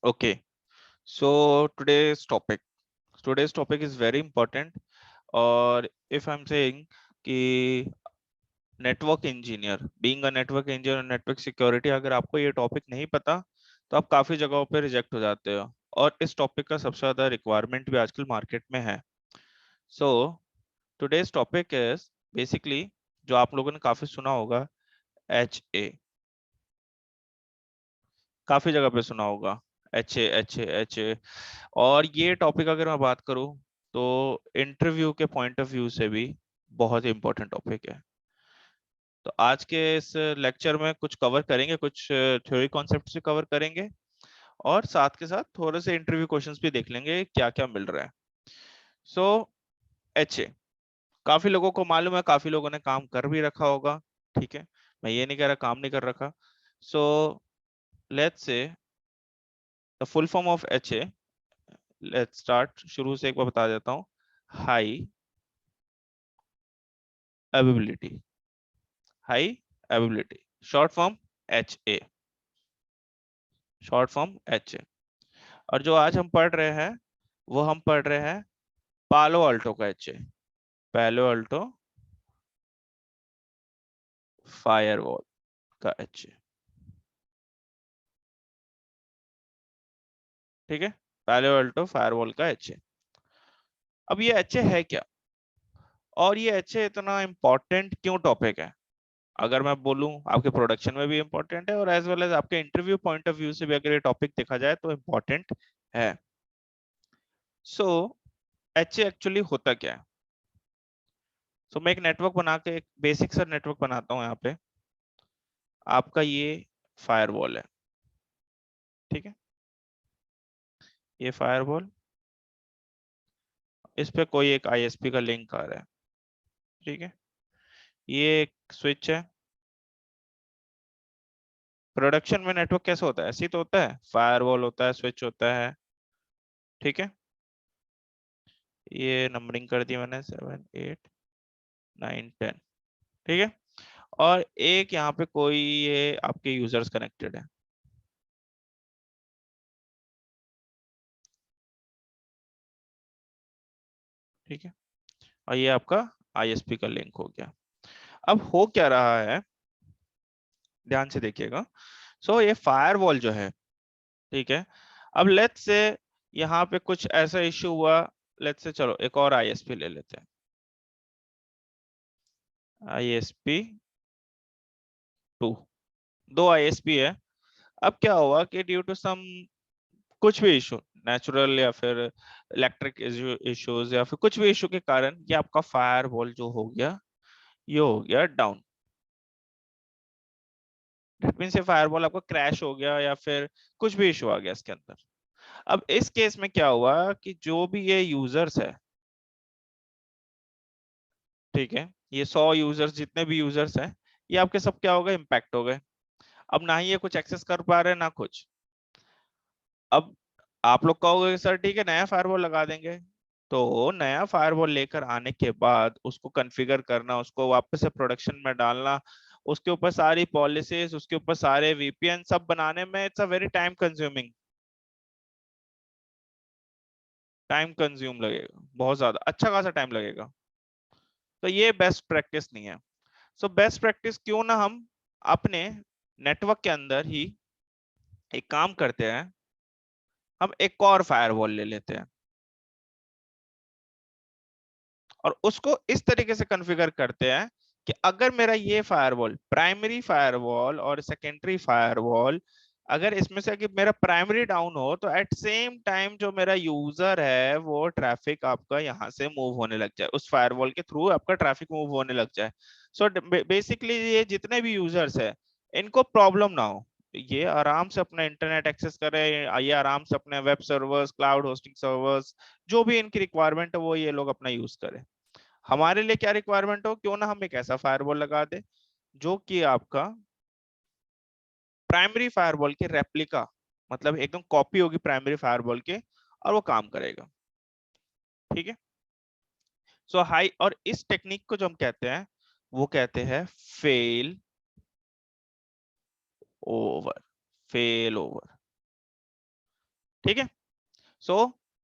Okay, so today's topic is very important. और if I'm saying कि network engineer, being a network engineer, network security, अगर आपको ये topic नहीं पता तो आप काफी जगहों पे रिजेक्ट हो जाते हो। और इस टॉपिक का सबसे ज्यादा रिक्वायरमेंट भी आजकल मार्केट में है। So today's topic is basically, जो आप लोगों ने काफी सुना होगा, HA। काफी जगह पे सुना होगा, HA। और ये टॉपिक अगर मैं बात करूं तो इंटरव्यू के पॉइंट ऑफ व्यू से भी बहुत इंपॉर्टेंट टॉपिक है। तो आज के इस लेक्चर में कुछ कवर करेंगे, कुछ थ्योरी कॉन्सेप्ट्स भी कवर करेंगे, और साथ के साथ थोड़े से इंटरव्यू क्वेश्चंस भी देख लेंगे क्या क्या मिल रहा है। सो HA काफी लोगों को मालूम है, काफी लोगों ने काम कर भी रखा होगा। ठीक है, मैं ये नहीं कह रहा काम नहीं कर रखा। So let's say the full form of HA। Let's start, शुरू से एक बार बता देता हूँ। High availability, high availability, short form HA, short form HA। और जो आज हम पढ़ रहे हैं वो हम पढ़ रहे हैं पालो अल्टो का HA, पालो अल्टो फायरवॉल का HA। ठीक है, पालो अल्टो फायरवॉल का HA। अब ये HA है क्या, और ये HA इतना इंपॉर्टेंट क्यों टॉपिक है? अगर मैं बोलूं, आपके प्रोडक्शन में भी इंपॉर्टेंट है और एज वेल एज आपके इंटरव्यू पॉइंट ऑफ व्यू से भी अगर ये टॉपिक देखा जाए तो इंपॉर्टेंट है। सो HA एक्चुअली होता क्या है? सो मैं एक नेटवर्क बना के, एक बेसिक सा नेटवर्क बनाता हूँ यहाँ पे। आपका ये फायरवॉल है, ठीक है, ये फायरवॉल, इस पे कोई एक ISP का लिंक आ रहा है। ठीक है, ये एक स्विच है। प्रोडक्शन में नेटवर्क कैसे होता है? ऐसे ही तो होता है, फायरवॉल होता है, स्विच होता है। ठीक है, ये नंबरिंग कर दी मैंने, 7 8 9 10। ठीक है, और एक यहाँ पे कोई ये आपके यूजर्स कनेक्टेड है। ठीक है, और ये आपका ISP का लिंक हो गया। अब हो क्या रहा है, ध्यान से देखिएगा। सो ये फायरवॉल जो है, ठीक है, अब लेट्स से यहाँ पे कुछ ऐसा इश्यू हुआ। लेट्स से चलो एक और ISP ले लेते हैं, ISP 2। दो ISP है। अब क्या हुआ कि ड्यू टू सम कुछ भी इशू, नेचुरल या फिर इलेक्ट्रिक इश्यूज या फिर कुछ भी इशू के कारण ये आपका फायरवॉल जो हो गया, ये हो गया डाउन। दैट मींस ये फायरवॉल आपका क्रैश हो गया या फिर कुछ भी इशू आ गया इसके अंदर। अब इस केस में क्या हुआ कि जो भी ये यूजर्स है, ठीक है, ये 100 यूजर्स, जितने भी यूजर्स हैं, ये आपके सब क्या हो गए, इम्पैक्ट हो गए। अब ना ही ये कुछ एक्सेस कर पा रहे हैं ना कुछ। अब आप लोग कहोगे कि सर ठीक है नया फायरवॉल लगा देंगे। तो नया फायरवॉल लेकर आने के बाद उसको कॉन्फ़िगर करना, उसको वापस से प्रोडक्शन में डालना, उसके ऊपर सारी पॉलिसीज, उसके ऊपर सारे VPN सब बनाने में it's a very time consuming, time consume लगेगा, बहुत ज्यादा अच्छा खासा टाइम लगेगा। तो ये बेस्ट प्रैक्टिस नहीं है। सो बेस्ट प्रैक्टिस क्यों ना हम अपने नेटवर्क के अंदर ही एक काम करते हैं, हम एक और फायरवॉल ले लेते हैं और उसको इस तरीके से कॉन्फ़िगर करते हैं कि अगर मेरा ये फायरवॉल, प्राइमरी फायरवॉल और सेकेंडरी फायरवॉल, अगर इसमें से कि मेरा प्राइमरी डाउन हो तो एट सेम टाइम जो मेरा यूजर है वो ट्रैफिक आपका यहाँ से मूव होने लग जाए, उस फायरवॉल के थ्रू आपका ट्रैफिक मूव होने लग जाए। सो बेसिकली ये जितने भी यूजर्स है इनको प्रॉब्लम ना हो, ये आराम से अपना इंटरनेट एक्सेस करें, ये आराम से अपने web servers, cloud hosting servers, जो भी इनकी रिक्वायरमेंट है वो ये लोग अपना यूज करें। हमारे लिए क्या रिक्वायरमेंट हो, क्यों ना हम एक ऐसा फायरवॉल लगा दे जो कि आपका प्राइमरी फायरवॉल के रेप्लिका, मतलब एकदम कॉपी होगी प्राइमरी फायरवॉल के, और वो काम करेगा। ठीक है, सो हाई, और इस टेक्निक को जो हम कहते हैं वो कहते हैं फेल ओवर, फेल ओवर। ठीक है। सो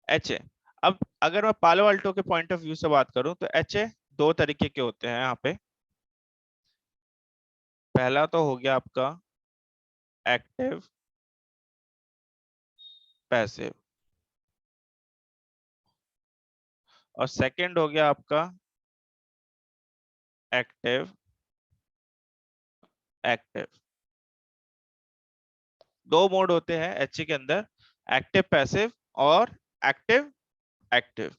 एच ए, अब अगर मैं पालो अल्टो के पॉइंट ऑफ व्यू से बात करूं तो एच ए दो तरीके के होते हैं यहाँ पे। पहला तो हो गया आपका एक्टिव पैसिव, और सेकंड हो गया आपका एक्टिव एक्टिव। दो मोड होते हैं एचए के अंदर, एक्टिव पैसिव और एक्टिव एक्टिव।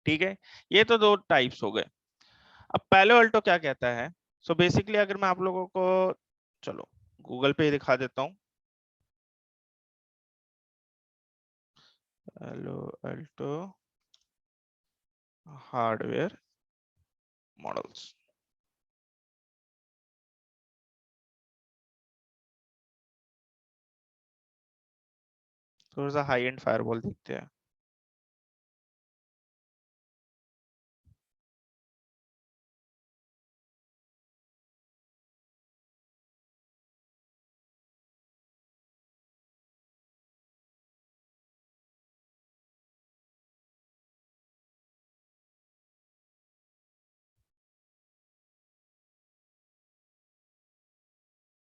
ठीक है, ये तो दो टाइप्स हो गए। अब पैलो अल्टो क्या कहता है? सो बेसिकली अगर मैं आप लोगों को, चलो गूगल पे ही दिखा देता हूँ। पैलो अल्टो हार्डवेयर मॉडल्स, थोड़ा सा हाई एंड फायरवॉल देखते हैं।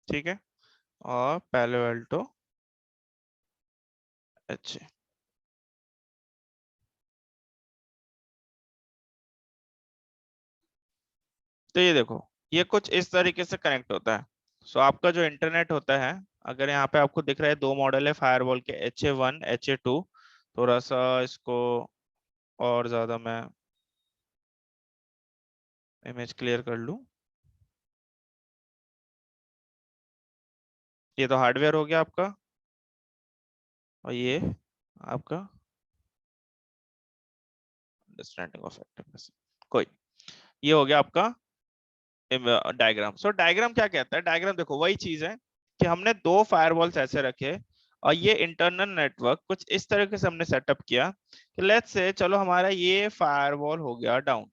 ठीक है, और पैलो अल्टो एच। तो ये देखो, ये कुछ इस तरीके से कनेक्ट होता है। सो आपका जो इंटरनेट होता है, अगर यहाँ पे आपको दिख रहा है दो मॉडल है फायरवॉल के, HA1 HA2। थोड़ा सा इसको और ज्यादा मैं इमेज क्लियर कर लूं। ये तो हार्डवेयर हो गया आपका, और ये आपका अंडरस्टैंडिंग ऑफ एक्टिव, कोई, ये हो गया आपका डायग्राम। सो डायग्राम क्या कहता है? डायग्राम देखो वही चीज है कि हमने दो फायरवॉल्स ऐसे रखे, और ये इंटरनल नेटवर्क कुछ इस तरीके से हमने सेटअप किया कि लेट्स से चलो हमारा ये फायरवॉल हो गया डाउन।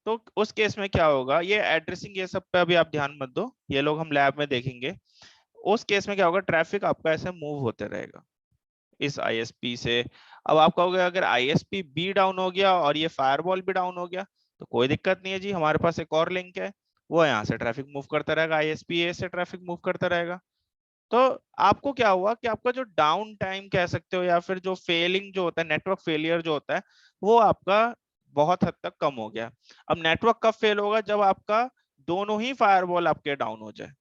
तो उस केस में क्या होगा, ये एड्रेसिंग ये सब पे अभी आप ध्यान मत दो, ये लोग हम लैब में देखेंगे। उस केस में क्या होगा, ट्रैफिक आपका ऐसे मूव होते रहेगा इस आईएसपी से। अब आप कहोगे अगर आईएसपी भी डाउन हो गया और ये फायरवॉल भी डाउन हो गया, तो कोई दिक्कत नहीं है जी, हमारे पास एक और लिंक है, वो यहाँ से ट्रैफिक मूव करता रहेगा, आईएसपी ए से ट्रैफिक मूव करता रहेगा। तो आपको क्या हुआ कि आपका जो डाउन टाइम कह सकते हो, या फिर जो फेलिंग जो होता है, नेटवर्क फेलियर जो होता है, वो आपका बहुत हद तक कम हो गया। अब नेटवर्क कब फेल होगा? जब आपका दोनों ही फायरवॉल आपके डाउन हो जाए।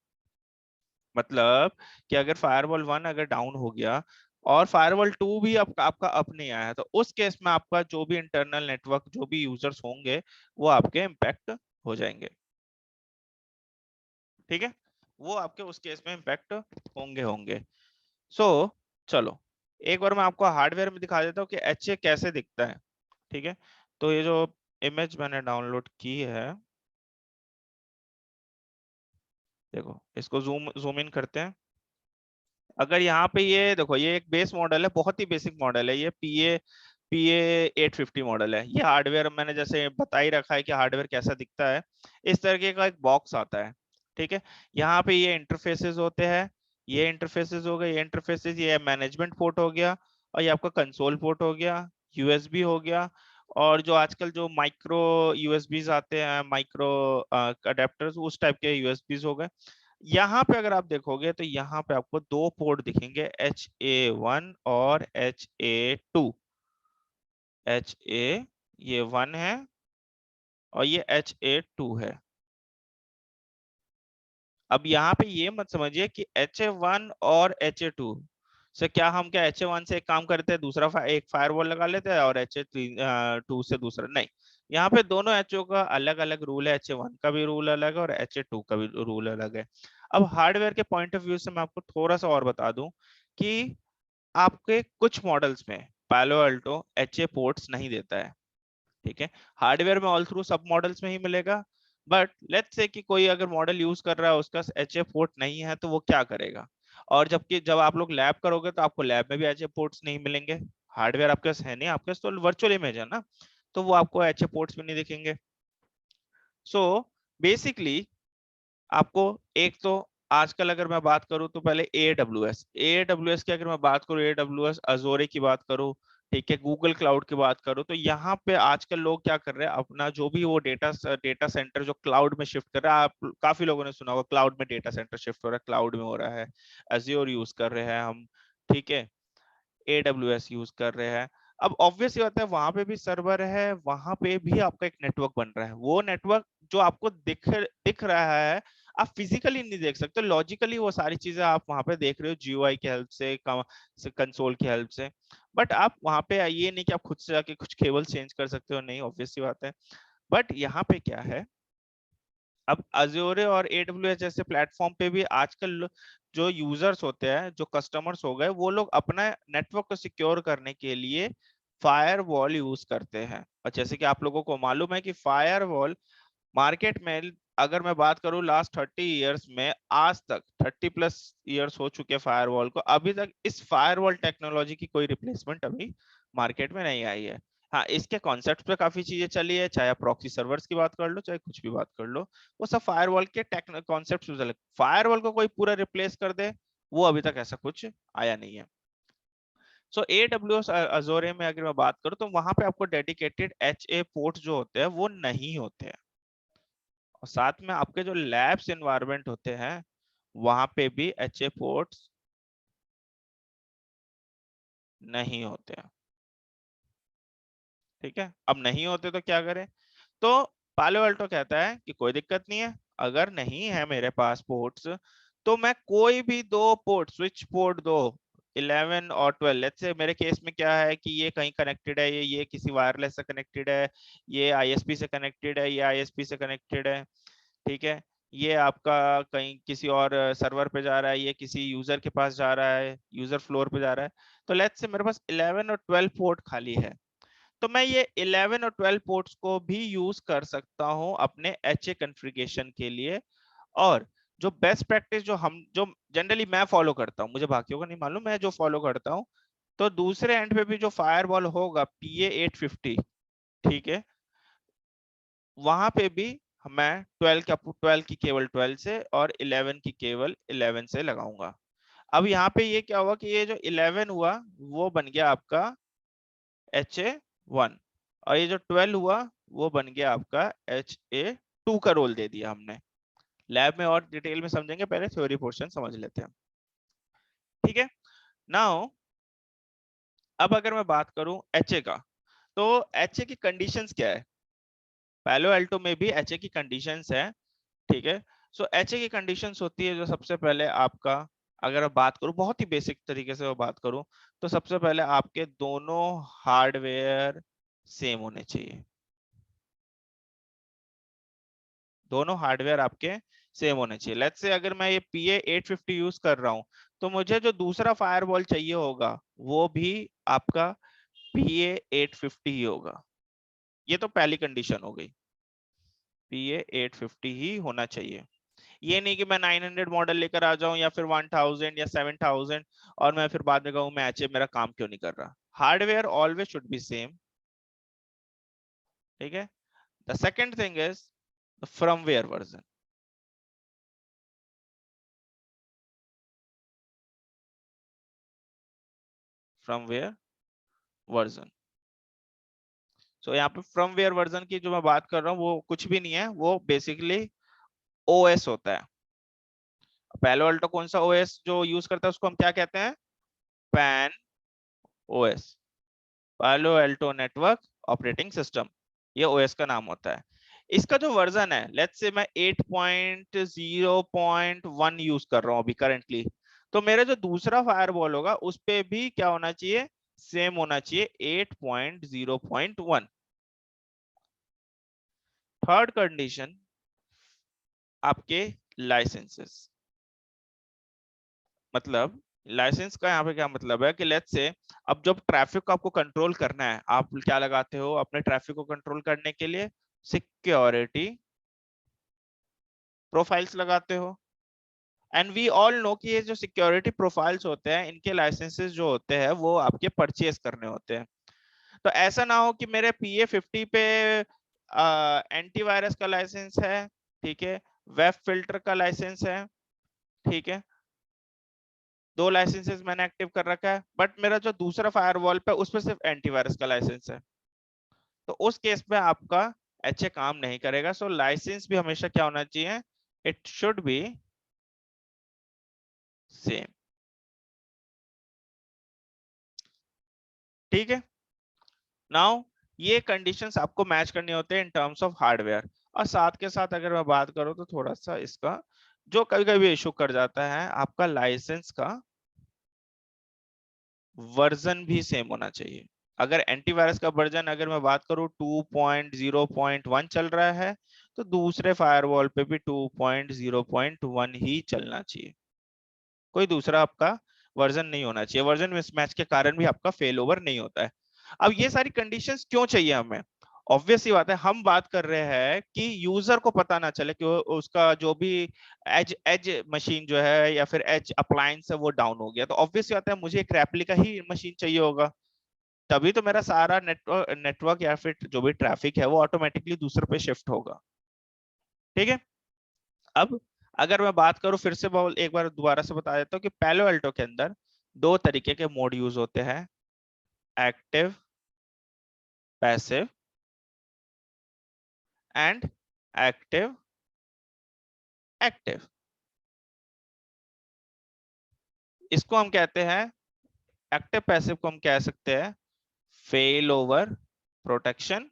मतलब कि अगर फायरवॉल 1 अगर डाउन हो गया और फायरवॉल 2 भी आपका अप नहीं आया, तो उस केस में आपका जो भी इंटरनल नेटवर्क, जो भी यूजर्स होंगे, वो आपके इम्पैक्ट हो जाएंगे। ठीक है, वो आपके उस केस में इम्पैक्ट होंगे होंगे। सो चलो एक बार मैं आपको हार्डवेयर में दिखा देता हूँ कि एचए कैसे दिखता है। ठीक है, तो ये जो इमेज मैंने डाउनलोड की है, देखो इसको जूम जूम इन करते हैं। अगर यहाँ पे ये देखो, ये एक बेस मॉडल है, बहुत ही बेसिक मॉडल है, ये पीए 850 मॉडल है। ये हार्डवेयर मैंने जैसे बता ही रखा है कि हार्डवेयर कैसा दिखता है। इस तरीके का एक बॉक्स आता है। ठीक है, यहाँ पे ये इंटरफेसेस होते हैं, ये इंटरफेसेस हो गए, ये इंटरफेसेस, ये मैनेजमेंट पोर्ट हो गया, और ये आपका कंसोल पोर्ट हो गया, यूएसबी हो गया, और जो आजकल जो माइक्रो यूएसबीज आते हैं, माइक्रो अडेप्टर्स, उस टाइप के यूएसबीज हो गए। यहाँ पे अगर आप देखोगे तो यहाँ पे आपको दो पोर्ट दिखेंगे, HA1 और HA2। HA ये 1 है, और ये HA2 है। अब यहाँ पे ये मत समझिए कि HA1 और HA2 से क्या, हम क्या HA1 से एक काम करते हैं, दूसरा एक फायरवॉल लगा लेते हैं, और HA2 से दूसरा नहीं। यहाँ पे दोनों HO का अलग अलग रूल है, HA1 का भी रूल अलग है और HA2 का भी रूल अलग है। अब हार्डवेयर के पॉइंट ऑफ व्यू से मैं आपको थोड़ा सा और बता दूं कि आपके कुछ मॉडल्स में पालो अल्टो HA पोर्ट्स नहीं देता है। ठीक है, हार्डवेयर में ऑल थ्रू सब मॉडल्स में ही मिलेगा। बट लेट्स से कि कोई अगर मॉडल यूज कर रहा है, उसका HA पोर्ट नहीं है, तो वो क्या करेगा? और जबकि जब आप लोग लैब करोगे तो आपको लैब में भी HA पोर्ट्स नहीं मिलेंगे। हार्डवेयर आपके पास है नहीं, आपके पास तो वर्चुअल इमेज है ना, तो वो आपको HA पोर्ट्स भी नहीं दिखेंगे। सो बेसिकली आपको एक तो आजकल अगर मैं बात करूं तो पहले AWS की अगर मैं बात करूं, AWS अजोरे की बात करूं, ठीक है, गूगल क्लाउड की बात करूं, तो यहाँ पे आजकल लोग क्या कर रहे हैं, अपना जो भी वो डेटा सेंटर जो क्लाउड में शिफ्ट कर रहा है। आप काफी लोगों ने सुना होगा क्लाउड में डेटा सेंटर शिफ्ट हो रहा है, क्लाउड में हो रहा है। अज्योर यूज कर रहे हैं हम, ठीक है, AWS यूज कर रहे हैं। अब ऑब्वियस ये बात है, वहां पे भी सर्वर है, वहां पे भी आपका एक नेटवर्क बन रहा है। वो नेटवर्क जो आपको दिख रहा है, आप फिजिकली नहीं देख सकते, लॉजिकली वो सारी चीजें आप वहां पे देख रहे हो GUI की हेल्प से, कंसोल की हेल्प से। बट आप वहां पे ये नहीं कि आप खुद से जाके कुछ केबल चेंज कर सकते हो, नहीं, ऑब्वियस सी बात है। बट यहाँ पे क्या है, अब अज्योर और AWS जैसे प्लेटफॉर्म पे भी आजकल जो यूजर्स होते हैं, जो कस्टमर्स हो गए, वो लोग अपना नेटवर्क को सिक्योर करने के लिए फायरवॉल यूज करते हैं। और जैसे कि आप लोगों को मालूम है कि फायरवॉल मार्केट में, अगर मैं बात करूं लास्ट 30 इयर्स में, आज तक 30+ इयर्स हो चुके फायरवॉल को, अभी तक इस फायरवॉल टेक्नोलॉजी की कोई रिप्लेसमेंट अभी मार्केट में नहीं आई है। हाँ, इसके कॉन्सेप्ट पे काफी चीजें चली है, चाहे आप प्रॉक्सी सर्वर्स की बात कर लो, चाहे कुछ भी बात कर लो, वो सब फायरवॉल के कॉन्सेप्ट से चले। फायरवॉल को कोई पूरा रिप्लेस कर दे, वो अभी तक ऐसा कुछ आया नहीं है। सो AWS अजोरे में अगर मैं बात करूं, तो वहां पे आपको डेडिकेटेड HA पोर्ट जो होते हैं वो नहीं होते हैं। और साथ में आपके जो लैब्स एनवायरनमेंट होते हैं, वहां पे भी HA पोर्ट्स नहीं होते हैं। ठीक है, अब नहीं होते तो क्या करें? तो पालो अल्टो कहता है कि कोई दिक्कत नहीं है, अगर नहीं है मेरे पास पोर्ट्स, तो मैं कोई भी दो पोर्ट, स्विच पोर्ट दो, 11 और 12, लेट्स से मेरे केस में क्या है कि ये कहीं कनेक्टेड है, ये किसी वायरलेस से कनेक्टेड है, ये ISP से कनेक्टेड है, ये ISP से कनेक्टेड है, ठीक है, ये आपका कहीं किसी और सर्वर पे जा रहा है, ये किसी यूजर के पास जा रहा है, यूजर फ्लोर पे जा रहा है। तो लेट्स से मेरे पास 11 और 12 पोर्ट खाली है, तो मैं ये 11 और 12 पोर्ट्स को भी यूज कर सकता हूं अपने HA कॉन्फ़िगरेशन के लिए। और जो बेस्ट प्रैक्टिस जो जनरली मैं फॉलो करता हूं, मुझे बाकियों का नहीं मालूम, मैं जो फॉलो करता हूं, तो दूसरे एंड पे भी जो फायरवॉल होगा PA850, ठीक है, वहां पे भी मैं 12 की केवल 12 से और 11 की केवल 11 से लगाऊंगा। अब यहाँ पे ये क्या हुआ कि ये जो 11 हुआ वो बन गया आपका HA1, और ये जो 12 हुआ वो बन गया आपका HA2 का रोल दे दिया हमने। लैब में और डिटेल में समझेंगे, पहले थ्योरी पोर्शन समझ लेते हैं। ठीक है, नाउ अब अगर मैं बात करूं HA का, तो HA की कंडीशंस क्या है? पैलो अल्टो में भी HA की कंडीशंस है, ठीक है। सो HA की कंडीशंस होती है, जो सबसे पहले आपका, अगर मैं बात करूं बहुत ही बेसिक तरीके से मैं बात करूं, तो सबसे पहले आपके दोनों हार्डवेयर सेम होने चाहिए। दोनों हार्डवेयर आपके सेम होने चाहिए। लेट्स से अगर मैं ये PA850 यूज कर रहा हूं, तो मुझे जो दूसरा फायरवॉल चाहिए होगा वो भी आपका PA850 ही होगा। ये तो पहली कंडीशन हो गई, PA850 ही होना चाहिए। ये नहीं कि मैं 900 मॉडल लेकर आ जाऊं या फिर 1000 या 7000 और मैं फिर बाद में कहूं मैं HA मेरा काम क्यों नहीं कर रहा। Hardware always should be same, ठीक है। The second thing is the firmware version. Firmware version, so यहाँ पे फर्मवेयर वर्जन की जो मैं बात कर रहा हूँ वो कुछ भी नहीं है, वो बेसिकली OS होता है। पैलो अल्टो कौन सा OS जो यूज करता है उसको हम क्या कहते हैं? पैन OS, पैलो अल्टो नेटवर्क ऑपरेटिंग सिस्टम, ये OS का नाम होता है। इसका जो वर्जन है, लेट्स से मैं 8.0.1 यूज कर रहा हूँ अभी करंटली, तो मेरा जो दूसरा फायरवॉल होगा उस पे भी क्या होना चाहिए? सेम होना चाहिए, 8.0.1। थर्ड कंडीशन, आपके लाइसेंसेस, मतलब लाइसेंस का यहाँ पे क्या मतलब है कि लेट्स से अब जब ट्रैफिक को आपको कंट्रोल करना है, आप क्या लगाते हो अपने ट्रैफिक को कंट्रोल करने के लिए? सिक्योरिटी प्रोफाइल्स लगाते हो। एंड वी ऑल नो कि ये जो सिक्योरिटी प्रोफाइल्स होते हैं, इनके लाइसेंसेस जो होते हैं वो आपके परचेज करने होते हैं। तो ऐसा ना हो कि मेरे PA50 पे एंटीवायरस का लाइसेंस है, ठीक है, वेब फिल्टर का लाइसेंस है, ठीक है, 2 लाइसेंसेस मैंने एक्टिव कर रखा है, बट मेरा जो दूसरा फायरवॉल पे उस पे सिर्फ एंटीवायरस का लाइसेंस है, तो उस केस में आपका एचए काम नहीं करेगा। सो लाइसेंस भी हमेशा क्या होना चाहिए, इट शुड बी सेम। ठीक है, नाउ ये कंडीशंस आपको मैच करने होते हैं इन टर्म्स ऑफ हार्डवेयर। और साथ के साथ अगर मैं बात करूं तो थोड़ा सा इसका जो कभी कभी इशू कर जाता है, आपका लाइसेंस का वर्जन भी सेम होना चाहिए। अगर एंटीवायरस का वर्जन अगर मैं बात करूं 2.0.1 चल रहा है, तो दूसरे फायरवॉल पे भी 2.0.1 ही चलना चाहिए, कोई दूसरा आपका वर्जन नहीं होना चाहिए। वर्जन मिसमैच के कारण भी आपका फेल ओवर नहीं होता है। अब ये सारी कंडीशंस क्यों चाहिए हमें? ऑब्वियस सी बात है, हम बात कर रहे हैं कि यूजर को पता ना चले कि उसका जो भी एज एज मशीन जो है या फिर एज अप्लायंस है वो डाउन हो गया। तो ऑब्वियस सी बात है, मुझे एक रेप्लिका ही मशीन चाहिए होगा, तभी तो मेरा सारा नेटवर्क या फिर जो भी ट्रैफिक है वो ऑटोमेटिकली दूसरे पे शिफ्ट होगा। ठीक है, अब अगर मैं बात करूं, फिर से एक बार दोबारा से बता देता हूं कि पैलो अल्टो के अंदर 2 तरीके के मोड यूज होते हैं, active passive and active active. इसको हम कहते हैं, एक्टिव पैसिव को हम कह सकते हैं फेल ओवर प्रोटेक्शन,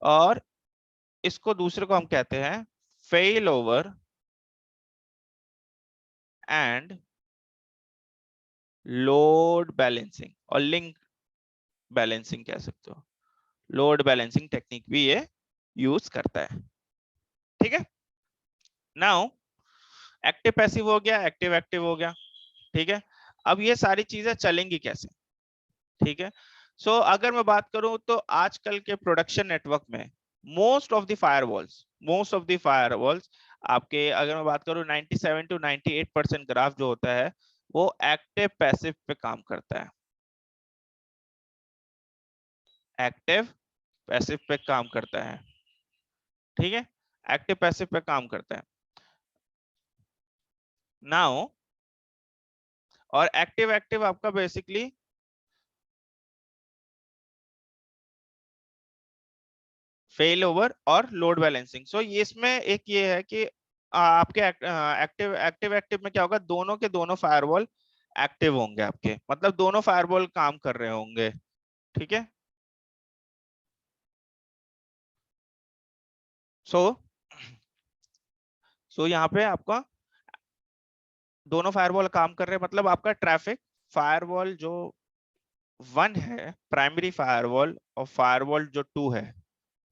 और इसको दूसरे को हम कहते हैं fail over and load balancing, और लिंक बैलेंसिंग कह सकते हो। लोड बैलेंसिंग टेक्निक भी ये यूज करता है। ठीक है, नाउ एक्टिव पैसिव हो गया, एक्टिव एक्टिव हो गया। ठीक है, अब ये सारी चीजें चलेंगी कैसे? ठीक है, सो अगर मैं बात करूं तो आजकल के प्रोडक्शन नेटवर्क में मोस्ट ऑफ द फायरवॉल्स आपके, अगर मैं बात करूं 97 to 98% ग्राफ जो होता है वो एक्टिव पैसिव पे काम करता है, एक्टिव पैसिव पे काम करता है। ठीक है, एक्टिव पैसिव पे काम करता है। नाउ और एक्टिव एक्टिव आपका बेसिकली फेल ओवर और लोड बैलेंसिंग। सो ये इसमें एक ये है कि आपके एक्टिव एक्टिव एक्टिव में क्या होगा, दोनों के दोनों फायरवॉल एक्टिव होंगे आपके, मतलब दोनों फायरवॉल काम कर रहे होंगे। ठीक है, सो यहाँ पे आपका दोनों फायरवॉल काम कर रहे हैं, मतलब आपका ट्रैफिक फायरवॉल जो 1 है प्राइमरी फायरवॉल, और फायरवॉल जो 2 है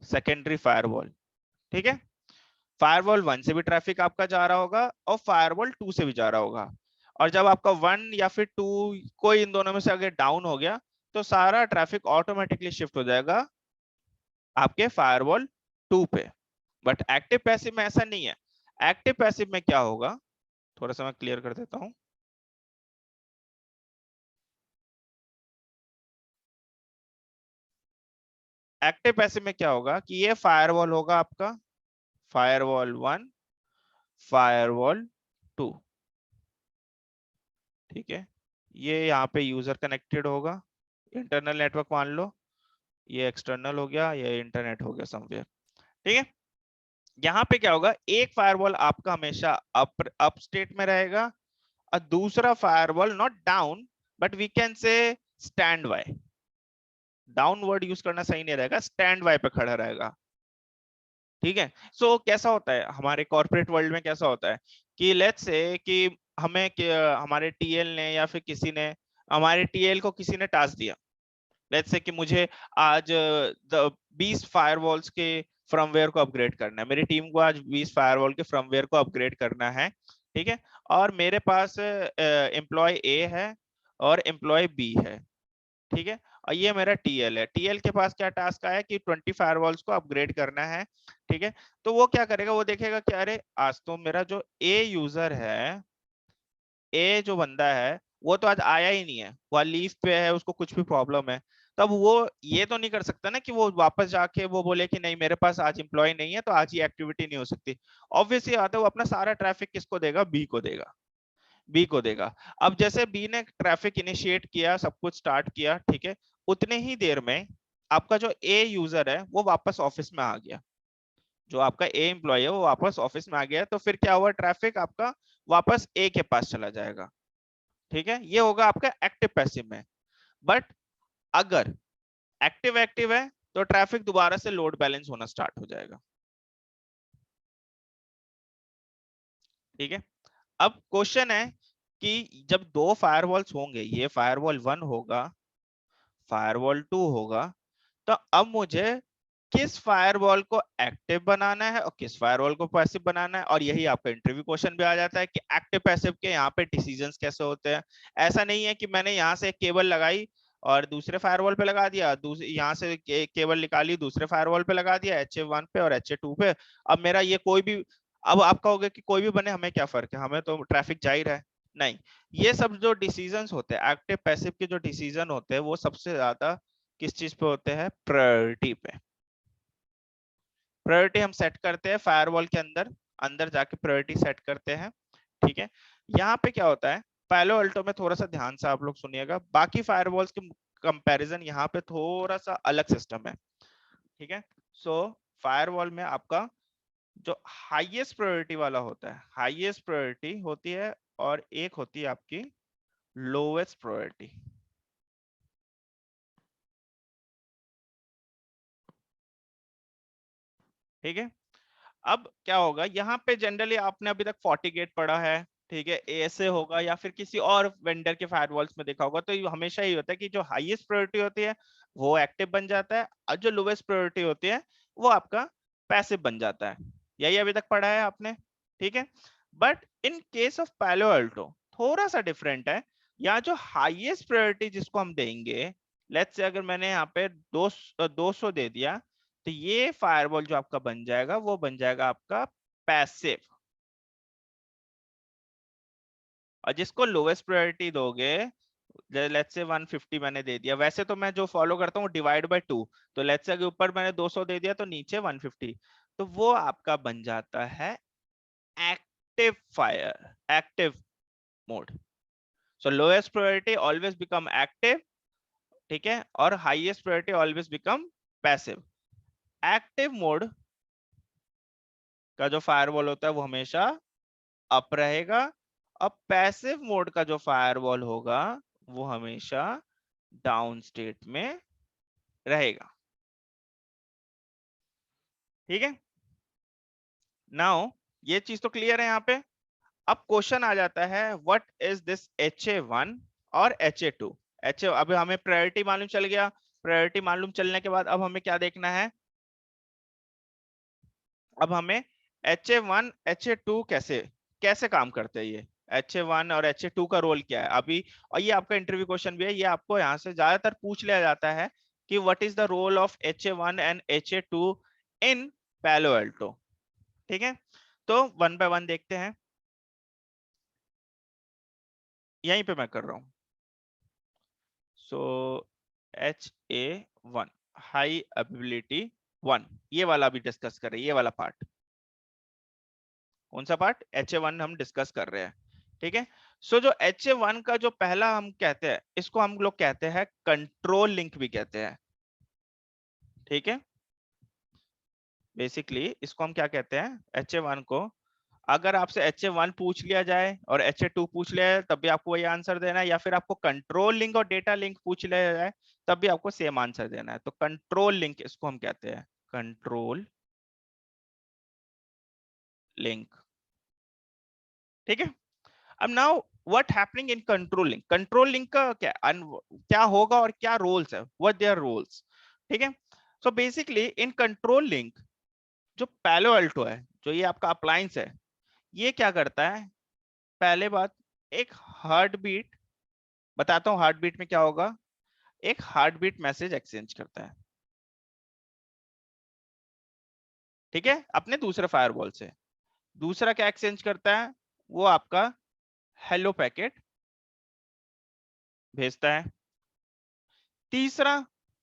सेकेंडरी फायरवॉल। ठीक है, फायरवॉल 1 से भी ट्रैफिक आपका जा रहा होगा और फायरवॉल 2 से भी जा रहा होगा, और जब आपका 1 या फिर 2 कोई इन दोनों में से अगर डाउन हो गया, तो सारा ट्रैफिक ऑटोमेटिकली शिफ्ट हो जाएगा आपके फायरवॉल 2 पे। बट एक्टिव पैसिव में ऐसा नहीं है। एक्टिव पैसिव में क्या होगा, थोड़ा सा मैं क्लियर कर देता हूं। एक्टिव पैसिव में क्या होगा कि ये फायरवॉल होगा आपका फायरवॉल 1, फायरवॉल 2। ठीक है, ये यहाँ पे यूजर कनेक्टेड होगा, इंटरनल नेटवर्क मान लो, ये एक्सटर्नल हो गया, ये इंटरनेट हो गया समवेयर। ठीक है, यहाँ पे क्या होगा, एक फायरवॉल आपका हमेशा अप स्टेट में रहेगा, और दूसरा firewall not down but we can say stand by. Down word use करना सही नहीं रहेगा, स्टैंड बाय पे खड़ा रहेगा। ठीक है, सो कैसा होता है हमारे कॉर्पोरेट वर्ल्ड में, कैसा होता है कि लेट्स से कि हमें हमारे टीएल ने या फिर किसी ने, हमारे टीएल को किसी ने टास्क दिया, लेट्स से कि मुझे आज 20 फायरवॉल्स के फर्मवेयर को अपग्रेड करना है, मेरी टीम को आज 20 फायरवॉल के फर्मवेयर को अपग्रेड करना है। ठीक है, और मेरे पास एम्प्लॉय ए है और एम्प्लॉय बी है। ठीक है, और ये मेरा टीएल है, टीएल के पास क्या टास्क आया कि 20 फायरवॉल्स को अपग्रेड करना है। ठीक है, तो वो क्या करेगा, वो देखेगा कि अरे आज तो मेरा जो ए यूजर है, ए जो बंदा है वो तो आज आया ही नहीं है, वो लीव पे है, उसको कुछ भी प्रॉब्लम है। तो अब वो ये तो नहीं कर सकता ना कि वो वापस जाके वो बोले कि नहीं मेरे पास आज एम्प्लॉय नहीं है तो आज ये एक्टिविटी नहीं हो सकती। ऑब्वियसली आता है वो अपना सारा ट्रैफिक किसको देगा, बी को देगा, बी को देगा। अब जैसे बी ने ट्रैफिक इनिशिएट किया, सब कुछ स्टार्ट किया, ठीक है, उतने ही देर में आपका जो ए यूजर है वो वापस ऑफिस में आ गया, जो आपका ए एम्प्लॉय है वो वापस ऑफिस में आ गया, तो फिर क्या हुआ, ट्रैफिक आपका वापस ए के पास चला जाएगा, ठीक है, ये होगा आपका एक्टिव पैसिव में। बट अगर एक्टिव एक्टिव है तो ट्रैफिक दोबारा से लोड बैलेंस होना स्टार्ट हो जाएगा, ठीक है। अब क्वेश्चन है कि जब दो फायरवॉल्स होंगे, ये फायरवॉल 1 होगा, फायरवॉल 2 होगा, तो अब मुझे किस फायरवॉल को एक्टिव बनाना है और किस फायरवॉल को पैसिव बनाना है, और यही आपका इंटरव्यू क्वेश्चन भी आ जाता है कि एक्टिव पैसिव के यहाँ पे डिसीजंस कैसे होते हैं। ऐसा नहीं है कि मैंने यहाँ से एक केबल लगाई और दूसरे फायरवॉल पे लगा दिया, यहाँ से केबल निकाली दूसरे फायरवॉल पे लगा दिया, HA1 पे और HA2 पे, अब मेरा ये कोई भी, अब आप कहोगे कि कोई भी बने हमें क्या फर्क है, हमें तो ट्रैफिक जा ही रहा है। नहीं, ये सब जो डिसीजंस होते हैं एक्टिव पैसिव के, जो डिसीजन होते हैं वो सबसे ज्यादा किस चीज पे होते हैं, प्रायोरिटी पे। प्रायोरिटी हम सेट करते हैं फायरवॉल के अंदर, अंदर जाके प्रायोरिटी सेट करते हैं, ठीक है। यहाँ पे क्या होता है, पैलो अल्टो में थोड़ा सा ध्यान से आप लोग सुनिएगा, बाकी फायरवॉल्स के कंपैरिजन यहाँ पे थोड़ा सा अलग सिस्टम है, ठीक है। सो फायरवॉल में आपका जो हाईएस्ट प्रायोरिटी वाला होता है, हाईएस्ट प्रायोरिटी होती है, और एक होती है आपकी लोवेस्ट प्रायोरिटी, ठीक है। अब क्या होगा, यहाँ पे जनरली आपने अभी तक 40 गेट पढ़ा है, ठीक है, ऐसे होगा या फिर किसी और वेंडर के फायरवॉल्स में देखा होगा, तो ये हमेशा ही होता है कि जो हाईएस्ट प्रायोरिटी होती है वो एक्टिव बन जाता है, और जो लोवेस्ट प्रायोरिटी होती है वो आपका पैसिव बन जाता है। यही अभी तक पढ़ा है आपने, ठीक है। बट इन केस ऑफ पैलो अल्टो थोड़ा सा डिफरेंट है। यहाँ जो हाईएस्ट प्रायोरिटी जिसको हम देंगे, लेट्स से अगर मैंने यहाँ पे 200 दे दिया, तो ये फायरवॉल जो आपका बन जाएगा वो बन जाएगा आपका पैसिव। और जिसको लोवेस्ट प्रायोरिटी दोगे, लेट्स से 150 मैंने दे दिया, वैसे तो मैं जो फॉलो करता हूँ डिवाइड बाय 2, तो लेट्स से ऊपर मैंने 200 दे दिया तो नीचे 150, तो वो आपका बन जाता है active fire, active mode. So lowest priority always become active, ठीक है, और highest priority always become passive. Active mode का जो फायरवॉल होता है वो हमेशा अप रहेगा, अब पैसिव मोड का जो फायरवॉल होगा वो हमेशा डाउन स्टेट में रहेगा, ठीक है। नाउ ये चीज तो क्लियर है यहाँ पे। अब क्वेश्चन आ जाता है व्हाट इज दिस HA1 और HA2। अब हमें प्रायोरिटी मालूम चल गया, प्रायोरिटी मालूम चलने के बाद अब हमें क्या देखना है, अब हमें HA1 HA2 कैसे कैसे काम करते हैं, ये HA1 और HA2 का रोल क्या है अभी। और ये आपका इंटरव्यू क्वेश्चन भी है, ये आपको यहाँ से ज्यादातर पूछ लिया जाता है कि what is the role of HA1 and HA2 in Palo Alto, ठीक है। तो वन बाय वन देखते हैं, यहीं पे मैं कर रहा हूं। सो HA1 हाई एबिलिटी 1, ये वाला भी डिस्कस कर रहे हैं, ये वाला पार्ट, कौन सा पार्ट, HA1 हम डिस्कस कर रहे हैं, ठीक है। सो जो HA1 का जो पहला हम कहते हैं, इसको हम लोग कहते हैं कंट्रोल लिंक भी कहते हैं, ठीक है। बेसिकली इसको हम क्या कहते हैं, HA1 को, अगर आपसे HA1 पूछ लिया जाए और HA2 पूछ लिया जाए तब भी आपको वही आंसर देना है, या फिर आपको कंट्रोल लिंक और डेटा लिंक पूछ लिया जाए तब भी आपको सेम आंसर देना है। तो कंट्रोल लिंक इसको हम कहते हैं, कंट्रोल लिंक, ठीक है। अब now what happening in control link, control link का क्या क्या होगा और क्या रोल्स है, व्हाट देयर रोल्स, ठीक है। So basically in control link जो पैलो अल्टो है, जो ये आपका अप्लायंस है, ये क्या करता है, पहले बात, एक हार्ट बीट, बताता हूँ हार्ट बीट में क्या होगा, एक हार्ट बीट मैसेज एक्सचेंज करता है, ठीक है, अपने दूसरे फायरवॉल से। दूसरा क्या एक्सचेंज करता है, वो आपका हेलो पैकेट भेजता है। तीसरा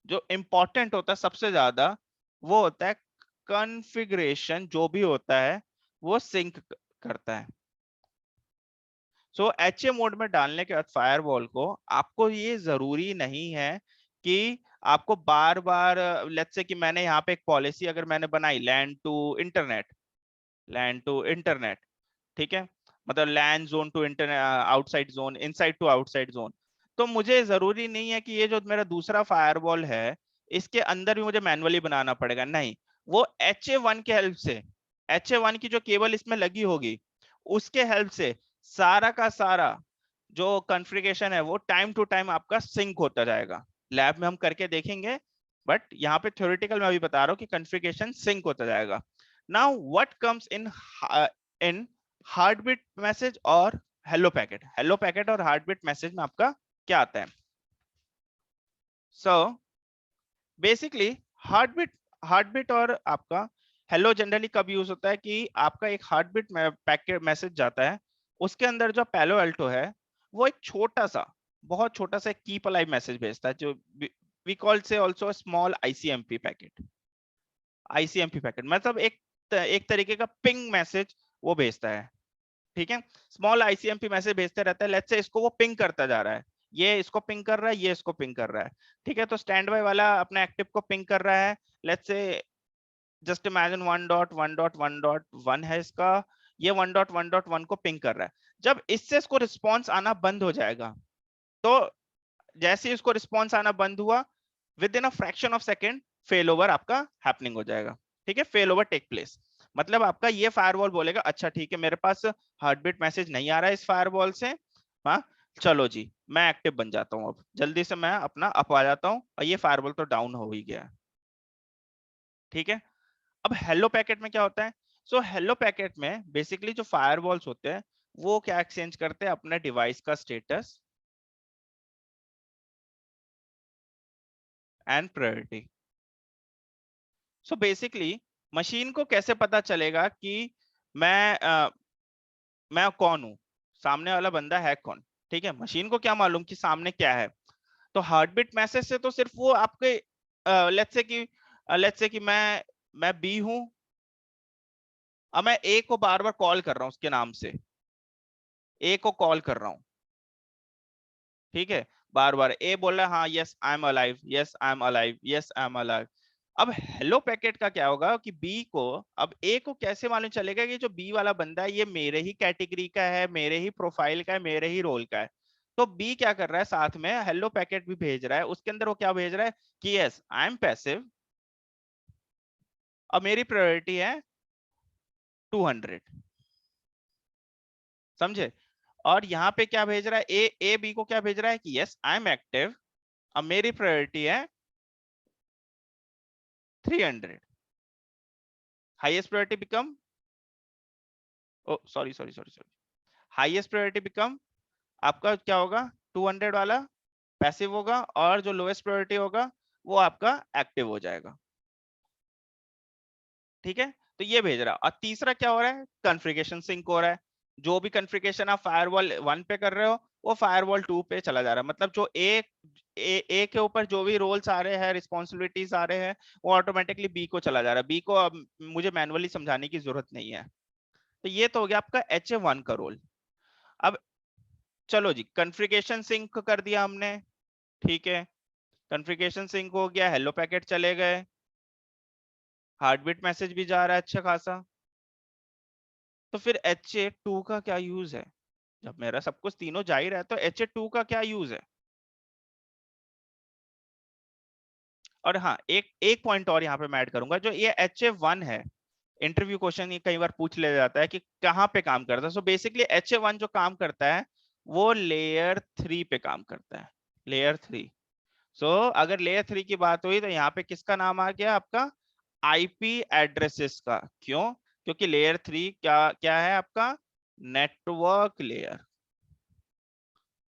जो इंपॉर्टेंट होता है सबसे ज्यादा वो होता है कॉन्फ़िगरेशन, जो भी होता है वो सिंक करता है। सो एचए मोड में डालने के बाद फायरवॉल को आपको ये जरूरी नहीं है कि आपको बार बार, लेट्स से कि मैंने यहाँ पे एक पॉलिसी अगर मैंने बनाई LAN to internet, LAN to internet, ठीक है, मतलब LAN zone to internet, outside zone, inside to outside zone, तो मुझे जरूरी नहीं है कि ये जो मेरा दूसरा फायरवॉल है इसके अंदर भी मुझे मैनुअली बनाना पड़ेगा, नहीं, वो HA1 के हेल्प से, HA1 की जो केबल इसमें लगी होगी उसके हेल्प से सारा का सारा जो कॉन्फ़िगरेशन है वो टाइम टू टाइम आपका सिंक होता जाएगा। लैब में हम करके देखेंगे, बट यहाँ पे थ्योरेटिकल में अभी बता रहा हूँ कि कॉन्फ़िगरेशन सिंक होता जाएगा। Now what comes in heartbeat message और हेलो पैकेट, हेलो पैकेट और हार्टबीट मैसेज में आपका क्या आता है? सो बेसिकली हार्टबीट, हार्टबीट और आपका हेलो जनरली कब यूज होता है कि आपका एक हार्टबीट पैकेट मैसेज जाता है, उसके अंदर जो पैलो अल्टो है वो एक छोटा सा, बहुत छोटा सा कीप अलाइव मैसेज भेजता है, जो वी कॉल से also small ICMP packet, ICMP packet मतलब एक तरीके का पिंग मैसेज वो भेजता है, ठीक है, स्मॉल आईसीएमपी मैसेज भेजते रहता है। लेट्स से इसको वो पिंग करता जा रहा है, ये इसको पिंग कर रहा है, ये इसको पिंग कर रहा है, ठीक है, तो स्टैंड बाय वाला अपने एक्टिव को पिंग कर रहा है, लेट्स से जस्ट इमेजिन 1.1.1.1 है इसका, ये 1.1.1 को पिंग कर रहा है। जब इससे इसको रिस्पॉन्स आना बंद हो जाएगा, तो जैसे ही इसको रिस्पॉन्स आना बंद हुआ, with in a fraction of second fail over आपका हैपनिंग हो जाएगा, ठीक है, फेल ओवर टेक प्लेस। मतलब आपका ये फायरवॉल बोलेगा अच्छा ठीक है मेरे पास हार्टबीट मैसेज नहीं आ रहा है इस फायरवॉल से, हाँ चलो जी मैं एक्टिव बन जाता हूँ, अब जल्दी से मैं अपना अप आ जाता हूँ और ये फायरवॉल तो डाउन हो ही गया है, ठीक है। अब हेलो पैकेट में क्या होता है? सो हेलो पैकेट में बेसिकली जो फायरवॉल्स होते हैं वो क्या एक्सचेंज करते हैं, अपने डिवाइस का status and priority. So basically machine को कैसे पता चलेगा कि मैं मैं कौन हूं, सामने वाला बंदा है कौन, ठीक है, मशीन को क्या मालूम कि सामने क्या है? तो हार्टबीट मैसेज से तो सिर्फ वो आपके लेट्स से कि मैं बी हूं, अब मैं ए को बार बार कॉल कर रहा हूं उसके नाम से, ए को कॉल कर रहा हूं, ठीक है, बार बार ए बोल रहा है हाँ yes I am alive, yes I am alive, yes I am alive. अब हेलो पैकेट का क्या होगा कि बी को, अब ए को कैसे मालूम चलेगा कि जो बी वाला बंदा है ये मेरे ही कैटेगरी का है, मेरे ही प्रोफाइल का है, मेरे ही रोल का है? तो बी क्या कर रहा है, साथ में हेलो पैकेट भी भेज रहा है, उसके अंदर वो क्या भेज रहा है कि यस आई एम पैसिव, अब मेरी प्रायोरिटी है 200, समझे? और यहाँ पे क्या भेज रहा है, ए बी को क्या भेज रहा है कि यस आई एम एक्टिव, अब मेरी प्रायोरिटी है 300, हाईएस्ट प्रायोरिटी बिकम, ओ सॉरी, हाईएस्ट प्रायोरिटी बिकम आपका क्या होगा, 200 वाला पैसिव होगा और जो लोएस्ट प्रायोरिटी होगा वो आपका एक्टिव हो जाएगा, ठीक है। तो ये भेज रहा है। और तीसरा क्या हो रहा है, कॉन्फ़िगरेशन सिंक हो रहा है, जो भी कॉन्फ़िगरेशन आप फायरवॉल 1 पे कर रहे हो वो फायरवॉल 2 पे चला जा रहा है, मतलब जो ए के ऊपर जो भी रोल्स आ रहे हैं, रिस्पॉन्सिबिलिटीज आ रहे हैं, वो ऑटोमेटिकली बी को चला जा रहा है, बी को अब मुझे मैनुअली समझाने की जरूरत नहीं है। तो ये तो हो गया आपका HA1 का रोल। अब चलो जी कॉन्फ़िगरेशन सिंक कर दिया हमने, ठीक है, कॉन्फ़िगरेशन सिंक हो गया, हेलो पैकेट चले गए, हार्टबीट मैसेज भी जा रहा है अच्छा खासा, तो फिर HA2 का क्या यूज है? जब मेरा सब कुछ तीनों जा ही रहा है तो HA2 का क्या यूज है? और हाँ एक एक पॉइंट और यहाँ पे मैं ऐड करूंगा, जो ये HA1 है, इंटरव्यू क्वेश्चन ये कई बार पूछ लिया जाता है कि कहाँ पे काम करता है। सो बेसिकली HA1 जो काम करता है वो लेयर 3 पे काम करता है, लेयर 3। सो अगर लेयर 3 की बात हुई तो यहाँ पे किसका नाम आ गया, आपका आईपी एड्रेसेस का। क्यों? क्योंकि लेयर 3 क्या क्या है आपका, network layer,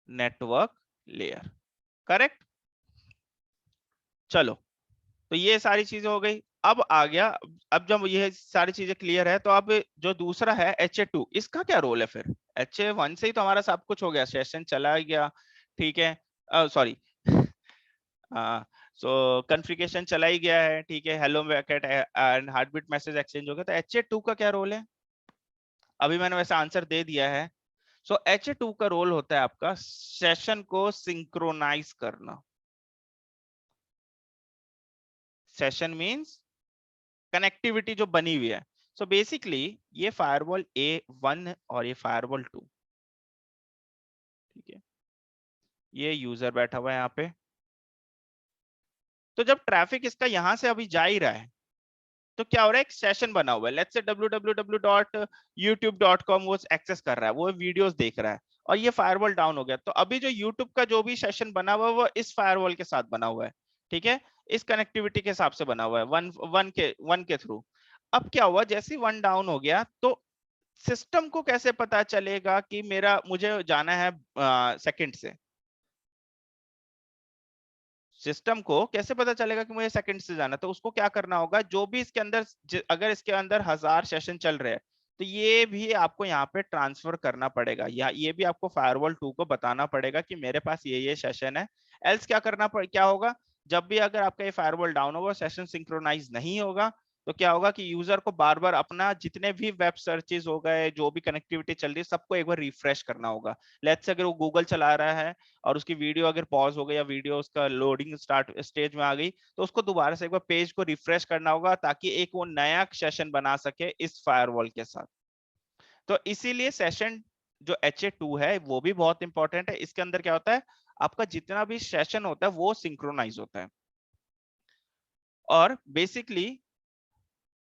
network layer, correct. चलो तो ये सारी चीजें हो गई, अब आ गया, अब जब ये सारी चीजें क्लियर है तो अब जो दूसरा है HA2, इसका क्या रोल है फिर? HA1 से ही तो हमारा सब कुछ हो गया, सेशन चला गया, ठीक है, सॉरी सो कॉन्फ़िगरेशन चला ही गया है, ठीक है, hello packet and heartbeat message exchange हो गया। तो HA2 का क्या रोल है? अभी मैंने वैसे आंसर दे दिया है। सो HA2 का रोल होता है आपका सेशन को सिंक्रोनाइज करना। सेशन मींस कनेक्टिविटी जो बनी हुई है। सो बेसिकली ये फायरवॉल A1 और ये फायरवॉल 2, ठीक है, ये यूजर बैठा हुआ है यहाँ पे। तो जब ट्रैफिक इसका यहां से अभी जा ही रहा है, तो क्या हो रहा है, एक सेशन बना हुआ है, लेट्स से www.youtube.com वो एक्सेस कर रहा है, वो वीडियोस देख रहा है, और ये फायरवॉल डाउन हो गया। तो अभी जो यूट्यूब का जो भी सेशन बना हुआ है वो इस फायरवॉल के साथ बना हुआ है, ठीक है, इस कनेक्टिविटी के हिसाब से बना हुआ है, वन के थ्रू। अब क्या हुआ, जैसे वन डाउन हो गया तो सिस्टम को कैसे पता चलेगा कि मुझे जाना है सेकंड से? सिस्टम को कैसे पता चलेगा कि मुझे सेकंड से जाना? तो उसको क्या करना होगा, जो भी इसके अंदर अगर इसके अंदर 1000 सेशन चल रहे हैं, तो ये भी आपको यहाँ पे ट्रांसफर करना पड़ेगा, या ये भी आपको फायरवॉल 2 को बताना पड़ेगा कि मेरे पास ये सेशन है। एल्स क्या होगा, जब भी अगर आपका ये फायरवॉल डाउन होगा, सेशन सिंक्रोनाइज नहीं होगा, तो क्या होगा कि यूजर को बार बार अपना जितने भी वेब सर्चेस हो गए, जो भी कनेक्टिविटी चल रही है, सबको एक बार रिफ्रेश करना होगा। लेट्स से अगर वो गूगल चला रहा है और उसकी वीडियो अगर पॉज हो गई या वीडियो उसका लोडिंग स्टार्ट स्टेज में आ गई, तो उसको दोबारा से एक बार पेज को रिफ्रेश करना होगा, ताकि एक वो नया सेशन बना सके इस फायरवॉल के साथ। तो इसीलिए सेशन जो HA2 है वो भी बहुत इंपॉर्टेंट है। इसके अंदर क्या होता है, आपका जितना भी सेशन होता है वो सिंक्रोनाइज होता है, और बेसिकली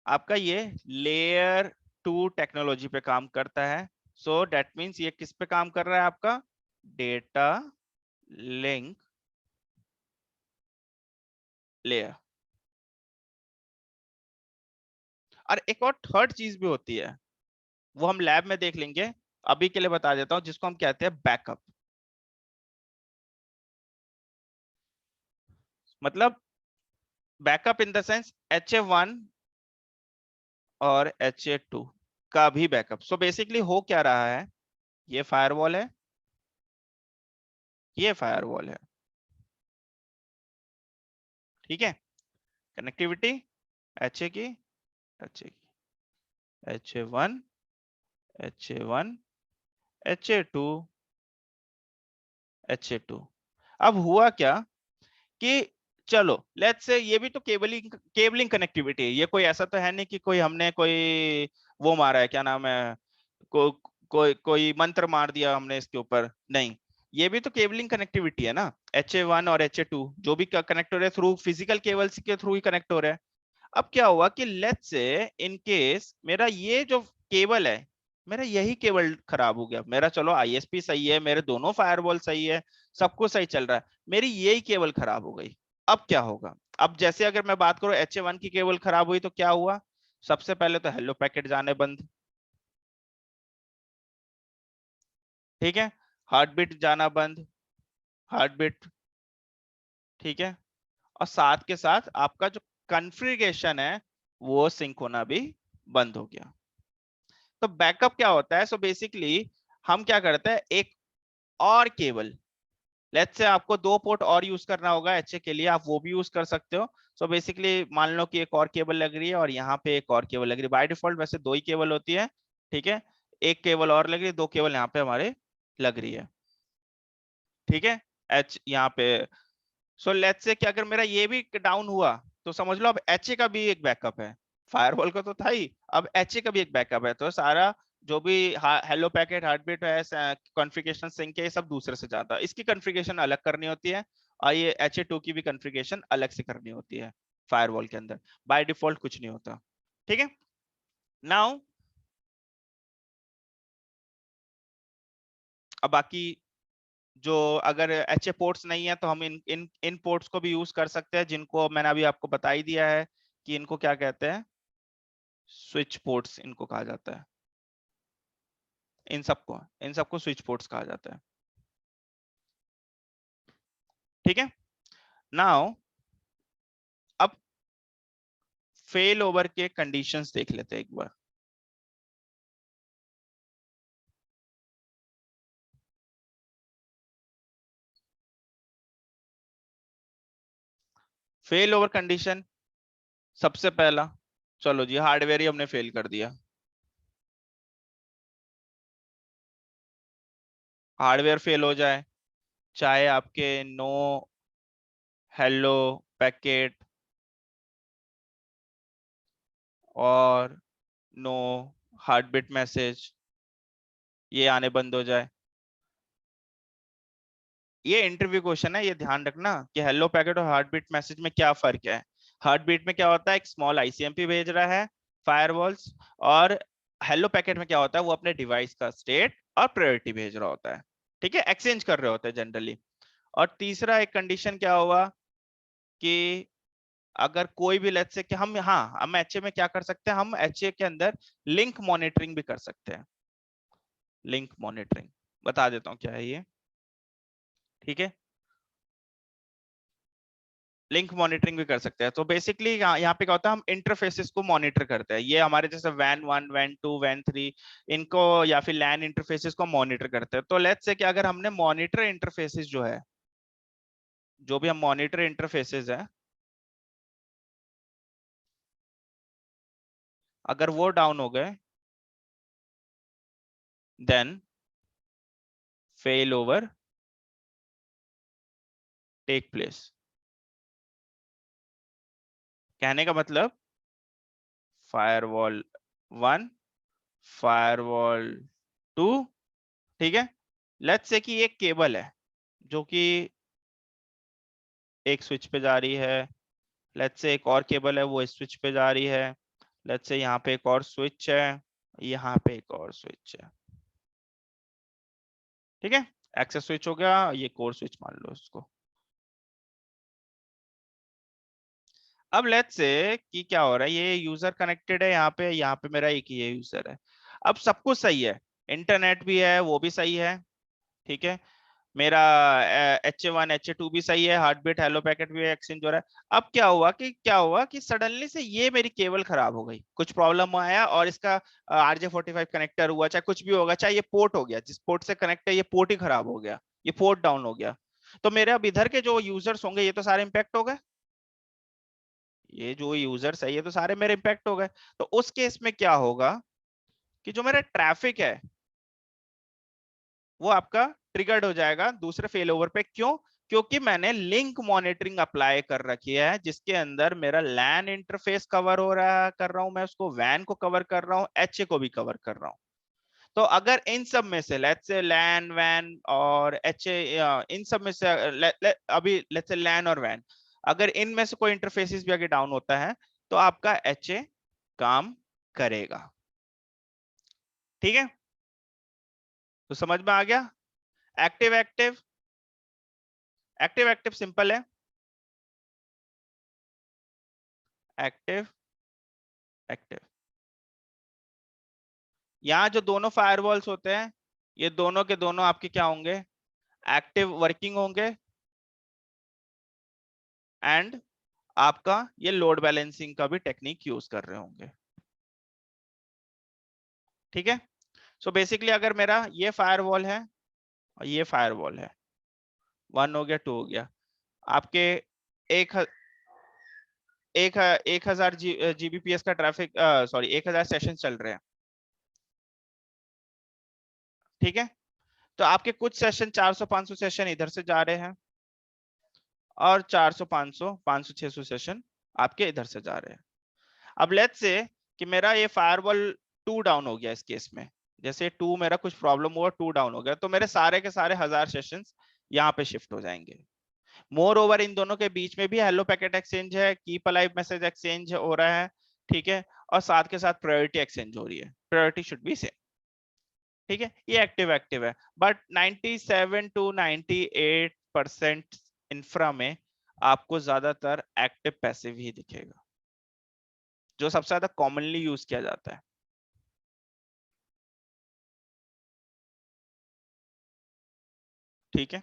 आपका ये लेयर 2 टेक्नोलॉजी पे काम करता है। सो दैट मीन्स ये किस पे काम कर रहा है, आपका डेटा लिंक लेयर। और एक और थर्ड चीज भी होती है, वो हम लैब में देख लेंगे, अभी के लिए बता देता हूं, जिसको हम कहते हैं बैकअप। मतलब backup in the sense HA1 और HA2 का भी बैकअप। सो बेसिकली हो क्या रहा है, ये फायरवॉल है, ये फायरवॉल है, ठीक है, कनेक्टिविटी HA की, HA की, HA1, HA1, HA2, HA2। अब हुआ क्या कि चलो लेट्स से ये भी तो केबलिंग कनेक्टिविटी है, ये कोई ऐसा तो है नहीं कि कोई हमने कोई वो मारा है, क्या नाम है, कोई मंत्र मार दिया हमने इसके ऊपर, नहीं, ये भी तो केबलिंग कनेक्टिविटी है ना। HA1 और HA2 जो भी कनेक्ट हो रहे हैं थ्रू फिजिकल केबल्स के थ्रू ही कनेक्ट हो रहे हैं। अब क्या हुआ कि लेट्स से इन केस मेरा ये जो केबल है, मेरा यही केबल खराब हो गया, मेरा चलो ISP सही है, मेरे दोनों फायरवॉल सही है, सब कुछ सही चल रहा है, मेरी यही केबल खराब हो गई। अब क्या होगा, अब जैसे अगर मैं बात करूं HA1 की केबल खराब हुई तो क्या हुआ, सबसे पहले तो हेलो पैकेट जाने बंद, ठीक है, हार्ट बीट जाना बंद, हार्ट बीट, ठीक है, और साथ के साथ आपका जो कॉन्फ़िगरेशन है वो सिंक होना भी बंद हो गया। तो बैकअप क्या होता है, सो बेसिकली हम क्या करते हैं, एक और केबल, लेट्स से आपको 2 पोर्ट और यूज करना होगा HA के लिए, आप वो भी यूज कर सकते हो। सो बेसिकली मान लो कि एक और केबल लग रही है और यहाँ पे एक और केबल लग रही है, बाय डिफॉल्ट वैसे 2 ही केबल होती है, ठीक है, एक केबल और लग रही है, 2 केबल यहाँ पे हमारे लग रही है, ठीक है, H यहाँ पे। सो लेट्स से कि अगर मेरा ये भी डाउन हुआ, तो समझ लो अब HA का भी एक बैकअप है, फायरवॉल का तो था ही, अब HA का भी एक बैकअप है, तो सारा जो भी हेलो पैकेट हार्टबीट है कॉन्फ़िगरेशन सिंक है, ये सब दूसरे से जाता है, इसकी कॉन्फ़िगरेशन अलग करनी होती है, और ये HA2 की भी कॉन्फ़िगरेशन अलग से करनी होती है फायरवॉल के अंदर, बाय डिफॉल्ट कुछ नहीं होता, ठीक है। नाउ अब बाकी जो अगर HA पोर्ट्स नहीं है, तो हम इन पोर्ट्स को भी यूज कर सकते हैं, जिनको मैंने अभी आपको बता ही दिया है कि इनको क्या कहते हैं, स्विच पोर्ट्स इनको कहा जाता है, इन सबको स्विच पोर्ट्स कहा जाता है, ठीक है। नाउ अब फेल ओवर के कंडीशंस देख लेते हैं एक बार। फेल ओवर कंडीशन सबसे पहला, चलो जी हार्डवेयर ही हमने फेल कर दिया, हार्डवेयर फेल हो जाए, चाहे आपके नो हेलो पैकेट और नो हार्ट बीट मैसेज ये आने बंद हो जाए। ये इंटरव्यू क्वेश्चन है, ये ध्यान रखना कि हेलो पैकेट और हार्ट बीट मैसेज में क्या फर्क है। हार्ट बीट में क्या होता है, एक स्मॉल आईसीएमपी भेज रहा है फायरवॉल्स, और हेलो पैकेट में क्या होता है, वो अपने डिवाइस का स्टेट और प्रायोरिटी भेज रहा होता है। ठीक है, एक्सचेंज कर रहे होते हैं जनरली। और तीसरा एक कंडीशन क्या होगा कि अगर कोई भी लेट्स से कि हम एचए में क्या कर सकते हैं, हम एचए के अंदर लिंक मॉनिटरिंग भी कर सकते हैं। लिंक मॉनिटरिंग बता देता हूँ क्या है ये। ठीक है, लिंक मॉनिटरिंग भी कर सकते हैं। तो बेसिकली यहाँ पे क्या होता है, हम इंटरफेसेस को मॉनिटर करते हैं। ये हमारे जैसे वैन 1 वैन 2 वैन 3 इनको या फिर लैन इंटरफेसेस को मॉनिटर करते हैं। तो लेट्स से कि अगर हमने मॉनिटर इंटरफेसेस जो है, जो भी हम मॉनिटर इंटरफेसेस है, अगर वो डाउन हो गए then fail over take place. कहने का मतलब फायरवॉल 1, फायरवॉल 2, ठीक है। लेट्स से कि एक केबल है जो कि एक स्विच पे जा रही है, लेट्स से एक और केबल है वो इस स्विच पे जा रही है, लेट्स से यहाँ पे एक और स्विच है, यहाँ पे एक और स्विच है। ठीक है, एक्सेस स्विच हो गया, ये कोर स्विच मान लो इसको। अब लेट्स से कि क्या हो रहा है, ये यूजर कनेक्टेड है यहाँ पे मेरा एक ही ये यूजर है। अब सब कुछ सही है, इंटरनेट भी है वो भी सही है, ठीक है, मेरा H1 H2 भी सही है, हार्ट बीट हेलो पैकेट भी एक्सचेंज हो रहा है। अब क्या हुआ कि सडनली से ये मेरी केबल खराब हो गई, कुछ प्रॉब्लम आया और इसका RJ45 कनेक्टर हुआ, चाहे कुछ भी होगा, चाहे ये पोर्ट हो गया, जिस पोर्ट से कनेक्ट है ये पोर्ट ही खराब हो गया, ये पोर्ट डाउन हो गया। तो मेरे अब इधर के जो यूजर्स होंगे ये तो सारे इंपैक्ट हो गए, ये जो यूजर्स है ये तो सारे मेरे इंपैक्ट हो गए। तो उस केस में क्या होगा कि जो मेरा ट्रैफिक है वो आपका ट्रिगर्ड हो जाएगा दूसरे फेल ओवर पे। क्यों? क्योंकि मैंने लिंक मॉनिटरिंग अप्लाई कर रखी है जिसके अंदर मेरा लैन इंटरफेस कवर हो रहा कर रहा हूं, मैं उसको वैन को कवर कर रहा हूं, एचए को भी कवर कर रहा हूं। तो अगर इन सब में से लेट्स से लैन वैन और एचए, इन सब में से अभी लेट्स से लैन और वैन, अगर इनमें से कोई इंटरफेसिस भी अगर डाउन होता है तो आपका एचए काम करेगा। ठीक है, तो समझ में आ गया। Active active, active active simple है, एक्टिव एक्टिव। यहाँ जो दोनों फायरवॉल्स होते हैं ये दोनों के दोनों आपके क्या होंगे, एक्टिव वर्किंग होंगे, एंड आपका ये लोड बैलेंसिंग का भी टेक्निक यूज कर रहे होंगे। ठीक है, सो बेसिकली अगर मेरा ये फायरवॉल है और ये फायरवॉल है, 1 हो गया 2 हो गया, आपके एक एक 1000 जीबीपीएस का ट्रैफिक, सॉरी 1000 सेशन चल रहे हैं। ठीक है, तो आपके कुछ सेशन 400-500 सेशन इधर से जा रहे हैं और 400-500 500-600 सेशन आपके इधर से जा रहे हैं। अब लेट्स से कि मेरा ये फायरवॉल 2 डाउन हो गया, इस केस में जैसे 2 मेरा कुछ प्रॉब्लम हुआ 2 डाउन हो गया, तो मेरे सारे के सारे 1000 सेशंस यहाँ पे शिफ्ट हो जाएंगे। मोर ओवर इन दोनों के बीच में भी हेलो पैकेट एक्सचेंज है, कीप अलाइव मैसेज एक्सचेंज हो रहा है, ठीक है, और साथ के साथ प्रायोरिटी एक्सचेंज हो रही है, प्रायोरिटी शुड बी सेम। ठीक है, ये एक्टिव एक्टिव है, बट 97 to 98% इंफ्रा में आपको ज्यादातर एक्टिव पैसिव ही दिखेगा, जो सबसे ज्यादा कॉमनली यूज किया जाता है। ठीक है,